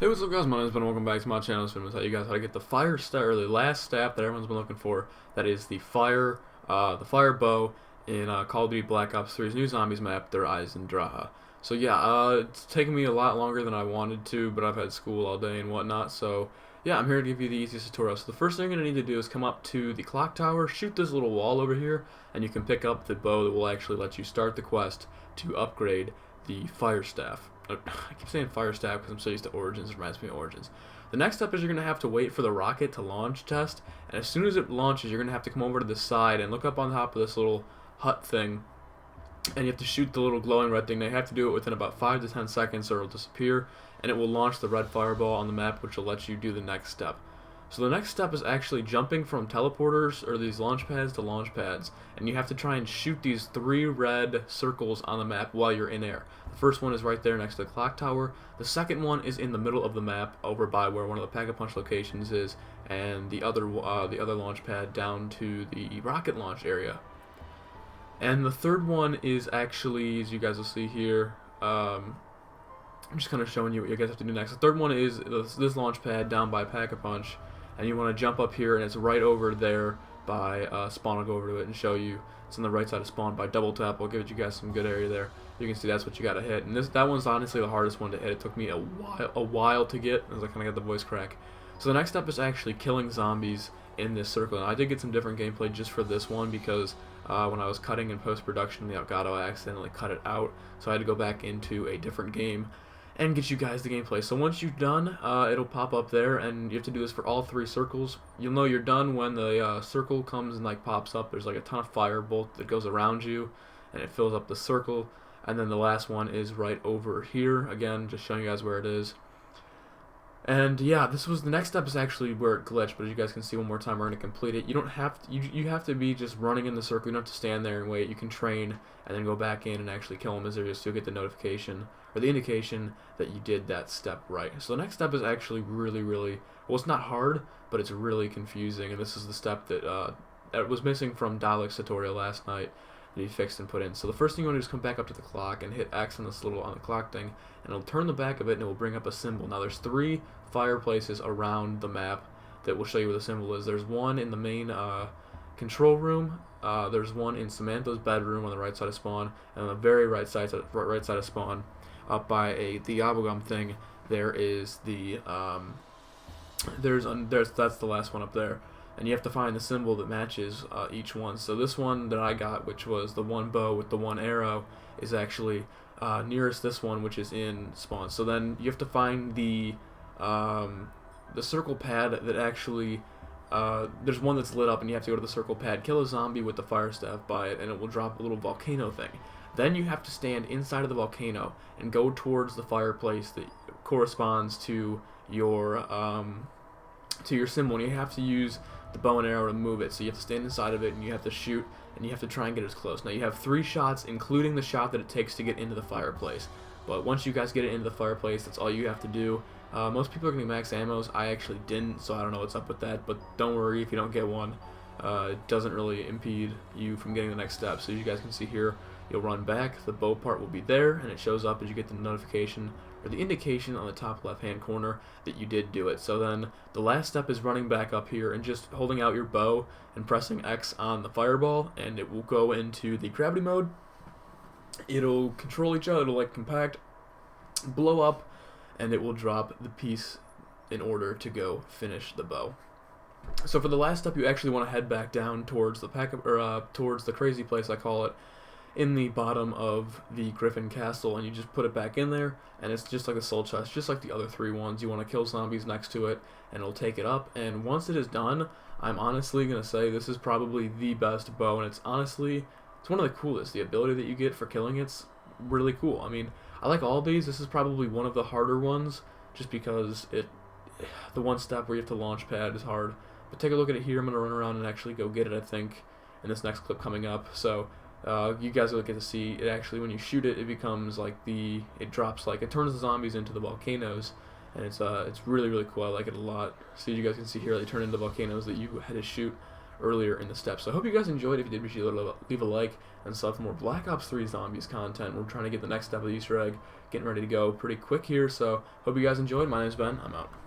Hey, what's up guys, my name is Ben, welcome back to my channel. I'm going to tell you guys how to get the fire staff, or the last staff that everyone's been looking for. That is the fire bow in Call of Duty Black Ops 3's new zombies map, their Eisendrache. So yeah, it's taken me a lot longer than I wanted to, but I've had school all day and whatnot, so yeah, I'm here to give you the easiest tutorial. So the first thing you're going to need to do is come up to the clock tower, shoot this little wall over here, and you can pick up the bow that will actually let you start the quest to upgrade the fire staff. I keep saying fire staff because I'm so used to Origins. It reminds me of Origins. The next step is you're going to have to wait for the rocket to launch test, and as soon as it launches, you're going to have to come over to the side and look up on top of this little hut thing, and you have to shoot the little glowing red thing. Now you have to do it within about 5 to 10 seconds or it'll disappear, and it will launch the red fireball on the map, which will let you do the next step. So the next step is actually jumping from teleporters, or these launch pads, to launch pads, and you have to try and shoot these 3 red circles on the map while you're in air. The first one is right there next to the clock tower. The second one is in the middle of the map, over by where one of the Pack-a-Punch locations is, and the other launch pad down to the rocket launch area. And the third one is actually, as you guys will see here, I'm just kind of showing you what you guys have to do next. The third one is this launch pad down by Pack-a-Punch, and you want to jump up here, and it's right over there by spawn. I'll go over to it and show you. It's on the right side of spawn by double tap. I'll give you guys some good area there. You can see that's what you got to hit, and that one's honestly the hardest one to hit. It took me a while to get, as I kind of got the voice crack. So the next step is actually killing zombies in this circle, and I did get some different gameplay just for this one because when I was cutting in post-production the Elgato, I accidentally cut it out, so I had to go back into a different game and get you guys the gameplay. So once you're done, it'll pop up there, and you have to do this for all 3 circles. You'll know you're done when the circle comes and like pops up. There's like a ton of firebolt that goes around you, and it fills up the circle. And then the last one is right over here. Again, just showing you guys where it is. And yeah, the next step is actually where it glitched, but as you guys can see one more time, we're going to complete it. You don't have to, you have to be just running in the circle. You don't have to stand there and wait. You can train and then go back in and actually kill them as there is, so you'll get the notification or the indication that you did that step right. So the next step is actually really, well, it's not hard, but it's really confusing, and this is the step that was missing from Dalek's tutorial last night that he fixed and put in. So the first thing you want to do is come back up to the clock and hit X on this little on the clock thing, and it'll turn the back of it and it will bring up a symbol. Now there's 3 fireplaces around the map that will show you what the symbol is. There's one in the main control room. There's one in Samantha's bedroom on the right side of spawn, and on the very right side of spawn, up by the Abogum thing, there is the that's the last one up there. And you have to find the symbol that matches each one. So this one that I got, which was the 1 bow with the 1 arrow, is actually nearest this one, which is in spawn. So then you have to find the circle pad that actually there's one that's lit up, and you have to go to the circle pad, kill a zombie with the fire staff by it, and it will drop a little volcano thing. Then you have to stand inside of the volcano and go towards the fireplace that corresponds to your symbol, and you have to use the bow and arrow to move it. So you have to stand inside of it, and you have to shoot, and you have to try and get as close. Now you have 3 shots, including the shot that it takes to get into the fireplace. But once you guys get it into the fireplace, that's all you have to do. Most people are getting max ammos. I actually didn't, so I don't know what's up with that, but don't worry if you don't get one. It doesn't really impede you from getting the next step. So as you guys can see here, you'll run back, the bow part will be there, and it shows up as you get the notification or the indication on the top left hand corner that you did do it. So then the last step is running back up here and just holding out your bow and pressing X on the fireball, and it will go into the gravity mode. It'll control each other, it'll like compact, blow up, and it will drop the piece in order to go finish the bow. So for the last step, you actually want to head back down towards the towards the crazy place, I call it, in the bottom of the Griffin Castle, and you just put it back in there, and it's just like a soul chest, just like the other 3 ones. You want to kill zombies next to it, and it'll take it up, and once it is done, I'm honestly going to say this is probably the best bow, and it's one of the coolest. The ability that you get for killing it's really cool. I mean, I like all these. This is probably one of the harder ones, just because the one step where you have to launch pad is hard. But take a look at it here. I'm going to run around and actually go get it, I think, in this next clip coming up. So you guys will get to see it actually. When you shoot it, it becomes like it drops, like it turns the zombies into the volcanoes, and it's really cool. I like it a lot. So you guys can see here, they turn into volcanoes that you had to shoot earlier in the steps. So I hope you guys enjoyed. If you did, be sure to leave a like and stuff for more Black Ops 3 Zombies content. We're trying to get the next step of the Easter egg, getting ready to go pretty quick here. So hope you guys enjoyed. My name's Ben. I'm out.